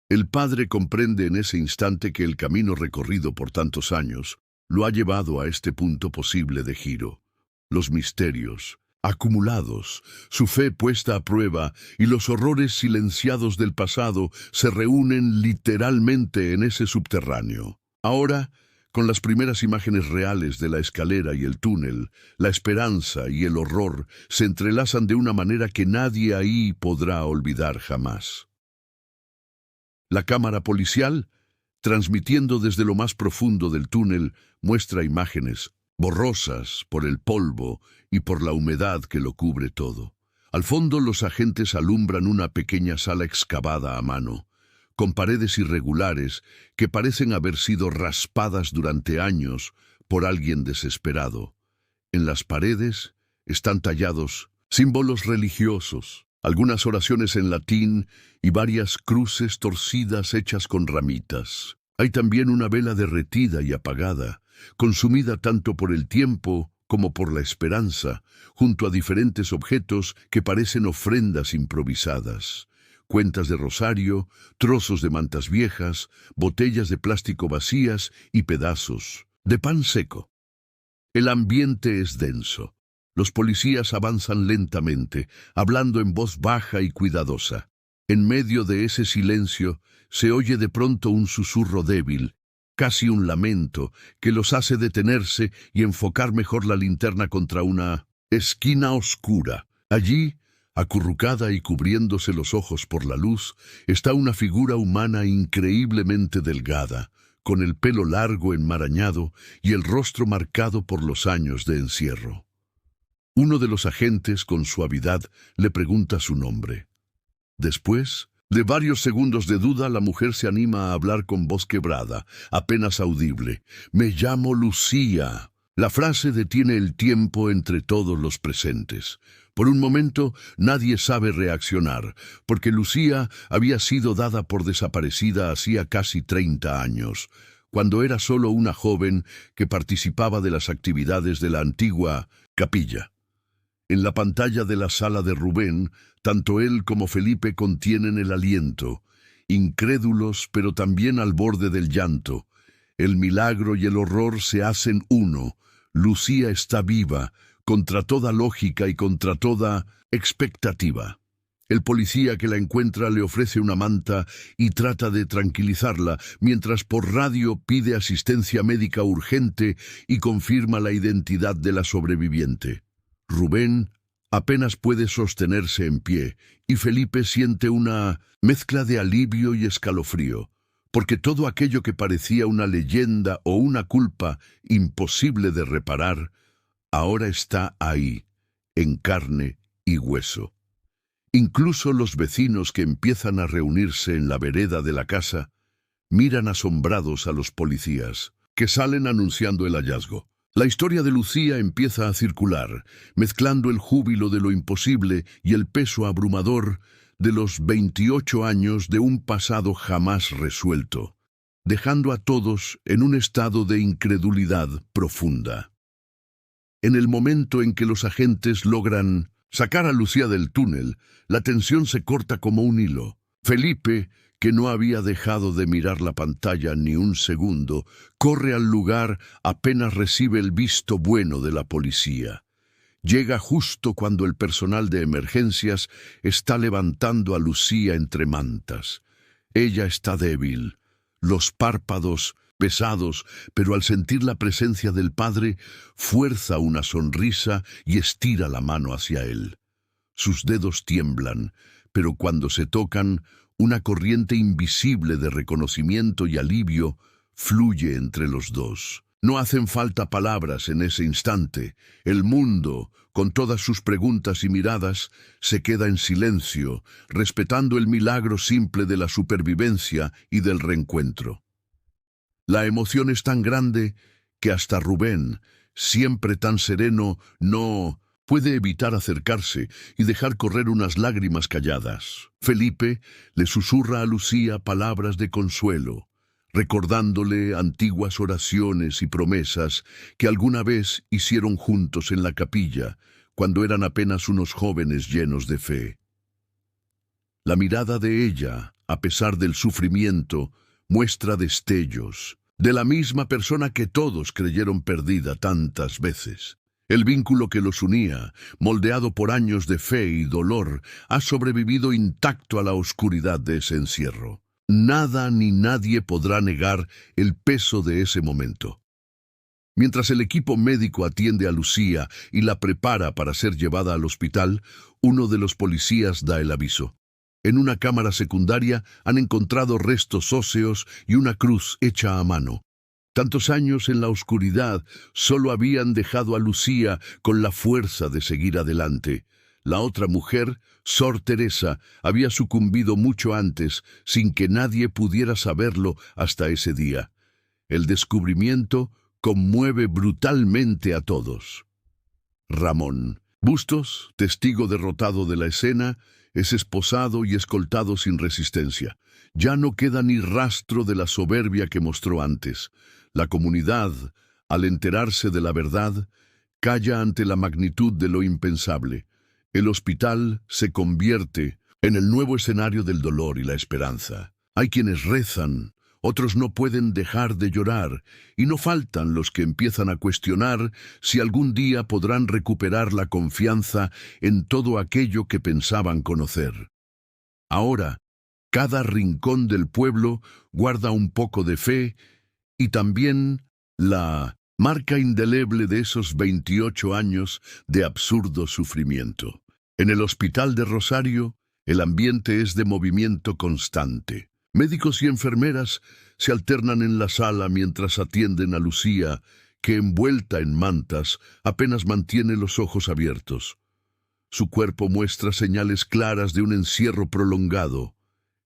El padre comprende en ese instante que el camino recorrido por tantos años lo ha llevado a este punto posible de giro. Los misterios acumulados, su fe puesta a prueba y los horrores silenciados del pasado se reúnen literalmente en ese subterráneo. Ahora, con las primeras imágenes reales de la escalera y el túnel, la esperanza y el horror se entrelazan de una manera que nadie ahí podrá olvidar jamás. La cámara policial, transmitiendo desde lo más profundo del túnel, muestra imágenes borrosas por el polvo y por la humedad que lo cubre todo. Al fondo los agentes alumbran una pequeña sala excavada a mano, con paredes irregulares que parecen haber sido raspadas durante años por alguien desesperado. En las paredes están tallados símbolos religiosos, algunas oraciones en latín y varias cruces torcidas hechas con ramitas. Hay también una vela derretida y apagada, consumida tanto por el tiempo como por la esperanza, junto a diferentes objetos que parecen ofrendas improvisadas. Cuentas de rosario, trozos de mantas viejas, botellas de plástico vacías y pedazos de pan seco. El ambiente es denso. Los policías avanzan lentamente, hablando en voz baja y cuidadosa. En medio de ese silencio se oye de pronto un susurro débil, casi un lamento, que los hace detenerse y enfocar mejor la linterna contra una esquina oscura. Allí, acurrucada y cubriéndose los ojos por la luz, está una figura humana increíblemente delgada, con el pelo largo enmarañado y el rostro marcado por los años de encierro. Uno de los agentes, con suavidad, le pregunta su nombre. Después de varios segundos de duda, la mujer se anima a hablar con voz quebrada, apenas audible. «Me llamo Lucía». La frase detiene el tiempo entre todos los presentes. Por un momento, nadie sabe reaccionar, porque Lucía había sido dada por desaparecida hacía casi 30 años, cuando era solo una joven que participaba de las actividades de la antigua capilla. En la pantalla de la sala de Rubén, tanto él como Felipe contienen el aliento, incrédulos pero también al borde del llanto. El milagro y el horror se hacen uno. Lucía está viva, contra toda lógica y contra toda expectativa. El policía que la encuentra le ofrece una manta y trata de tranquilizarla, mientras por radio pide asistencia médica urgente y confirma la identidad de la sobreviviente. Rubén apenas puede sostenerse en pie y Felipe siente una mezcla de alivio y escalofrío, porque todo aquello que parecía una leyenda o una culpa imposible de reparar, ahora está ahí, en carne y hueso. Incluso los vecinos que empiezan a reunirse en la vereda de la casa miran asombrados a los policías, que salen anunciando el hallazgo. La historia de Lucía empieza a circular, mezclando el júbilo de lo imposible y el peso abrumador de los 28 años de un pasado jamás resuelto. dejando a todos en un estado de incredulidad profunda. En el momento en que los agentes logran sacar a Lucía del túnel, la tensión se corta como un hilo. Felipe, que no había dejado de mirar la pantalla ni un segundo, corre al lugar apenas recibe el visto bueno de la policía. Llega justo cuando el personal de emergencias está levantando a Lucía entre mantas. Ella está débil, los párpados pesados, pero al sentir la presencia del padre, fuerza una sonrisa y estira la mano hacia él. Sus dedos tiemblan, pero cuando se tocan, una corriente invisible de reconocimiento y alivio fluye entre los dos. No hacen falta palabras en ese instante. El mundo, con todas sus preguntas y miradas, se queda en silencio, respetando el milagro simple de la supervivencia y del reencuentro. La emoción es tan grande que hasta Rubén, siempre tan sereno, no puede evitar acercarse y dejar correr unas lágrimas calladas. Felipe le susurra a Lucía palabras de consuelo, recordándole antiguas oraciones y promesas que alguna vez hicieron juntos en la capilla, cuando eran apenas unos jóvenes llenos de fe. La mirada de ella, a pesar del sufrimiento, muestra destellos de la misma persona que todos creyeron perdida tantas veces. El vínculo que los unía, moldeado por años de fe y dolor, ha sobrevivido intacto a la oscuridad de ese encierro. Nada ni nadie podrá negar el peso de ese momento. Mientras el equipo médico atiende a Lucía y la prepara para ser llevada al hospital, uno de los policías da el aviso. En una cámara secundaria han encontrado restos óseos y una cruz hecha a mano. Tantos años en la oscuridad solo habían dejado a Lucía con la fuerza de seguir adelante. La otra mujer, Sor Teresa, había sucumbido mucho antes, sin que nadie pudiera saberlo hasta ese día. El descubrimiento conmueve brutalmente a todos. Ramón Bustos, testigo derrotado de la escena, es esposado y escoltado sin resistencia. Ya no queda ni rastro de la soberbia que mostró antes. La comunidad, al enterarse de la verdad, calla ante la magnitud de lo impensable. El hospital se convierte en el nuevo escenario del dolor y la esperanza. Hay quienes rezan, otros no pueden dejar de llorar, y no faltan los que empiezan a cuestionar si algún día podrán recuperar la confianza en todo aquello que pensaban conocer. Ahora, cada rincón del pueblo guarda un poco de fe y también la marca indeleble de esos 28 años de absurdo sufrimiento. En el hospital de Rosario, el ambiente es de movimiento constante. Médicos y enfermeras se alternan en la sala mientras atienden a Lucía, que envuelta en mantas apenas mantiene los ojos abiertos. Su cuerpo muestra señales claras de un encierro prolongado.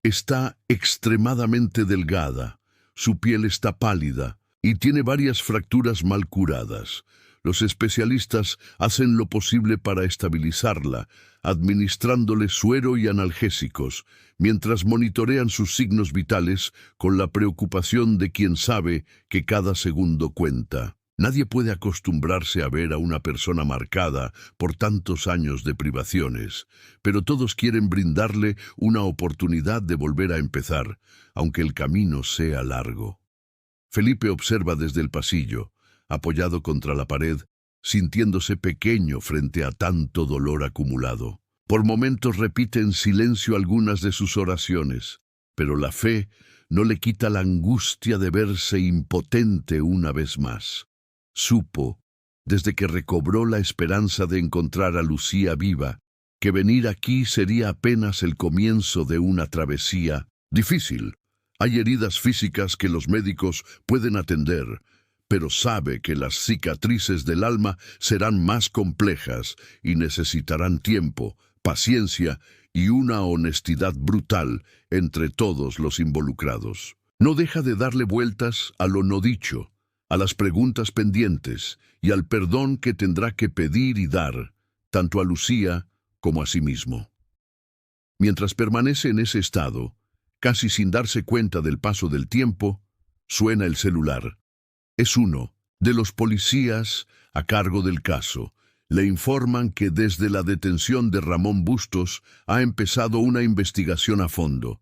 Está extremadamente delgada, su piel está pálida y tiene varias fracturas mal curadas. Los especialistas hacen lo posible para estabilizarla, administrándole suero y analgésicos, mientras monitorean sus signos vitales con la preocupación de quien sabe que cada segundo cuenta. Nadie puede acostumbrarse a ver a una persona marcada por tantos años de privaciones, pero todos quieren brindarle una oportunidad de volver a empezar, aunque el camino sea largo. Felipe observa desde el pasillo, apoyado contra la pared, sintiéndose pequeño frente a tanto dolor acumulado. Por momentos repite en silencio algunas de sus oraciones, pero la fe no le quita la angustia de verse impotente una vez más. Supo, desde que recobró la esperanza de encontrar a Lucía viva, que venir aquí sería apenas el comienzo de una travesía difícil. Hay heridas físicas que los médicos pueden atender, pero sabe que las cicatrices del alma serán más complejas y necesitarán tiempo, paciencia y una honestidad brutal entre todos los involucrados. No deja de darle vueltas a lo no dicho, a las preguntas pendientes y al perdón que tendrá que pedir y dar, tanto a Lucía como a sí mismo. Mientras permanece en ese estado, casi sin darse cuenta del paso del tiempo, Suena el celular. Es uno de los policías a cargo del caso. Le informan que desde la detención de Ramón Bustos ha empezado una investigación a fondo.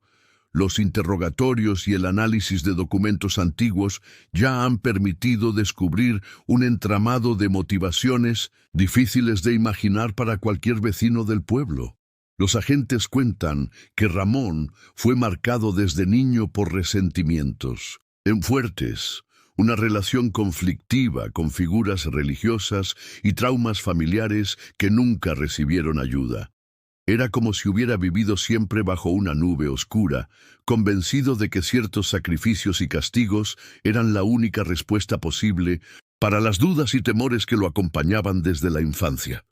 Los interrogatorios y el análisis de documentos antiguos ya han permitido descubrir un entramado de motivaciones difíciles de imaginar para cualquier vecino del pueblo. Los agentes cuentan que Ramón fue marcado desde niño por resentimientos fuertes, una relación conflictiva con figuras religiosas y traumas familiares que nunca recibieron ayuda. Era como si hubiera vivido siempre bajo una nube oscura, convencido de que ciertos sacrificios y castigos eran la única respuesta posible para las dudas y temores que lo acompañaban desde la infancia.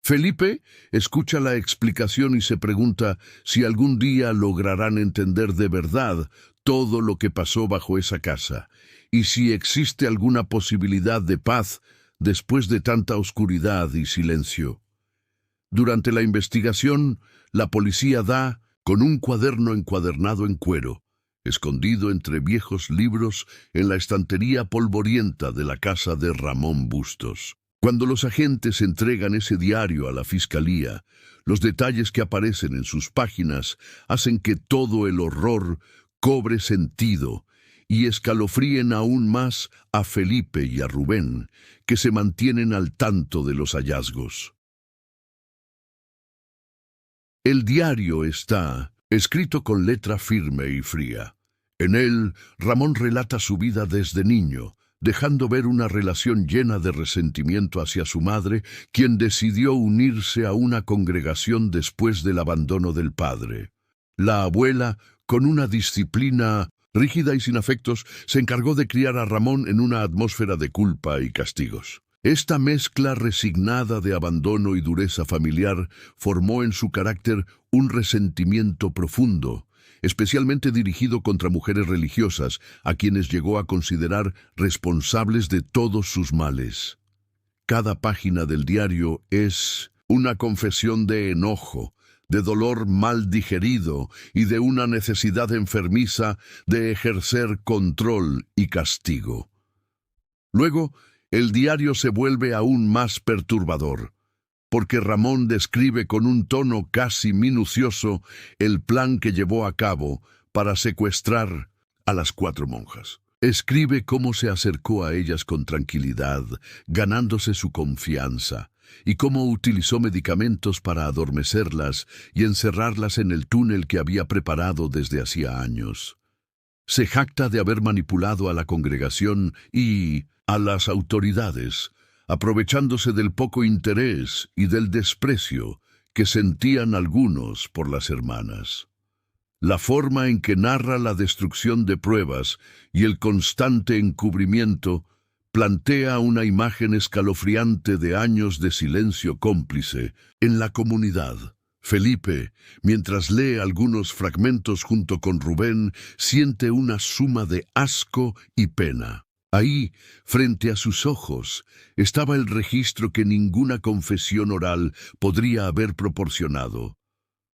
Felipe escucha la explicación y se pregunta si algún día lograrán entender de verdad todo lo que pasó bajo esa casa, y si existe alguna posibilidad de paz después de tanta oscuridad y silencio. Durante la investigación, la policía da con un cuaderno encuadernado en cuero, escondido entre viejos libros en la estantería polvorienta de la casa de Ramón Bustos. Cuando los agentes entregan ese diario a la fiscalía, los detalles que aparecen en sus páginas hacen que todo el horror cobre sentido y escalofríen aún más a Felipe y a Rubén, que se mantienen al tanto de los hallazgos. El diario está escrito con letra firme y fría. En él, Ramón relata su vida desde niño, dejando ver una relación llena de resentimiento hacia su madre, quien decidió unirse a una congregación después del abandono del padre. La abuela, con una disciplina rígida y sin afectos, se encargó de criar a Ramón en una atmósfera de culpa y castigos. Esta mezcla resignada de abandono y dureza familiar formó en su carácter un resentimiento profundo, especialmente dirigido contra mujeres religiosas, a quienes llegó a considerar responsables de todos sus males. Cada página del diario es una confesión de enojo, de dolor mal digerido y de una necesidad enfermiza de ejercer control y castigo. Luego, el diario se vuelve aún más perturbador, porque Ramón describe con un tono casi minucioso el plan que llevó a cabo para secuestrar a las 4 monjas. Escribe cómo se acercó a ellas con tranquilidad, ganándose su confianza, y cómo utilizó medicamentos para adormecerlas y encerrarlas en el túnel que había preparado desde hacía años. Se jacta de haber manipulado a la congregación y a las autoridades, aprovechándose del poco interés y del desprecio que sentían algunos por las hermanas. La forma en que narra la destrucción de pruebas y el constante encubrimiento plantea una imagen escalofriante de años de silencio cómplice en la comunidad. Felipe, mientras lee algunos fragmentos junto con Rubén, siente una suma de asco y pena. Ahí, frente a sus ojos, estaba el registro que ninguna confesión oral podría haber proporcionado.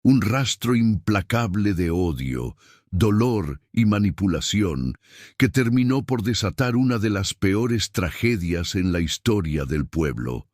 Un rastro implacable de odio, dolor y manipulación que terminó por desatar una de las peores tragedias en la historia del pueblo.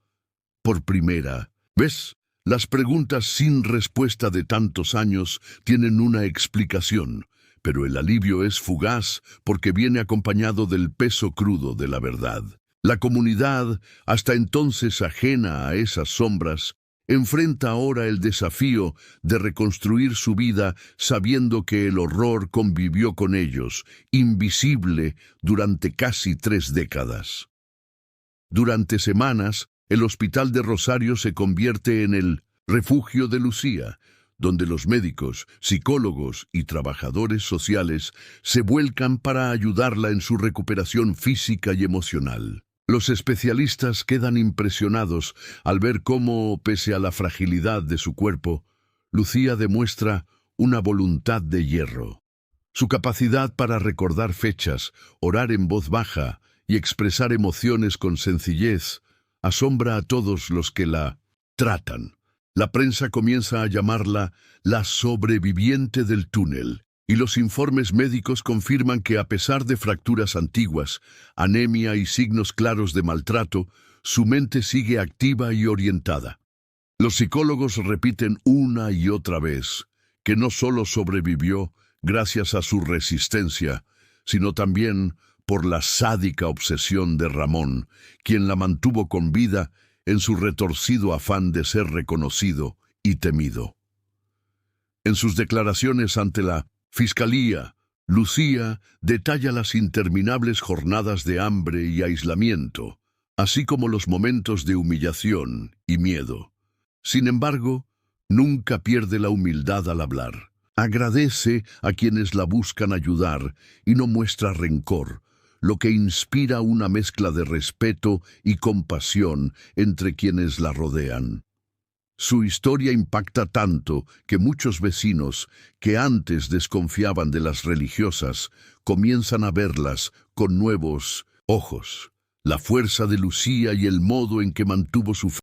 Por primera vez, las preguntas sin respuesta de tantos años tienen una explicación, pero el alivio es fugaz porque viene acompañado del peso crudo de la verdad. La comunidad, hasta entonces ajena a esas sombras, enfrenta ahora el desafío de reconstruir su vida sabiendo que el horror convivió con ellos, invisible, durante casi 3 décadas. Durante semanas, el Hospital de Rosario se convierte en el refugio de Lucía, donde los médicos, psicólogos y trabajadores sociales se vuelcan para ayudarla en su recuperación física y emocional. Los especialistas quedan impresionados al ver cómo, pese a la fragilidad de su cuerpo, Lucía demuestra una voluntad de hierro. Su capacidad para recordar fechas, orar en voz baja y expresar emociones con sencillez asombra a todos los que la tratan. La prensa comienza a llamarla la sobreviviente del túnel, Y los informes médicos confirman que a pesar de fracturas antiguas, anemia y signos claros de maltrato, su mente sigue activa y orientada. Los psicólogos repiten una y otra vez que no solo sobrevivió gracias a su resistencia, sino también por la sádica obsesión de Ramón, quien la mantuvo con vida en su retorcido afán de ser reconocido y temido. En sus declaraciones ante la Fiscalía, Lucía detalla las interminables jornadas de hambre y aislamiento, así como los momentos de humillación y miedo. Sin embargo, nunca pierde la humildad al hablar. Agradece a quienes la buscan ayudar y no muestra rencor, lo que inspira una mezcla de respeto y compasión entre quienes la rodean. Su historia impacta tanto que muchos vecinos, que antes desconfiaban de las religiosas, comienzan a verlas con nuevos ojos. La fuerza de Lucía y el modo en que mantuvo su fe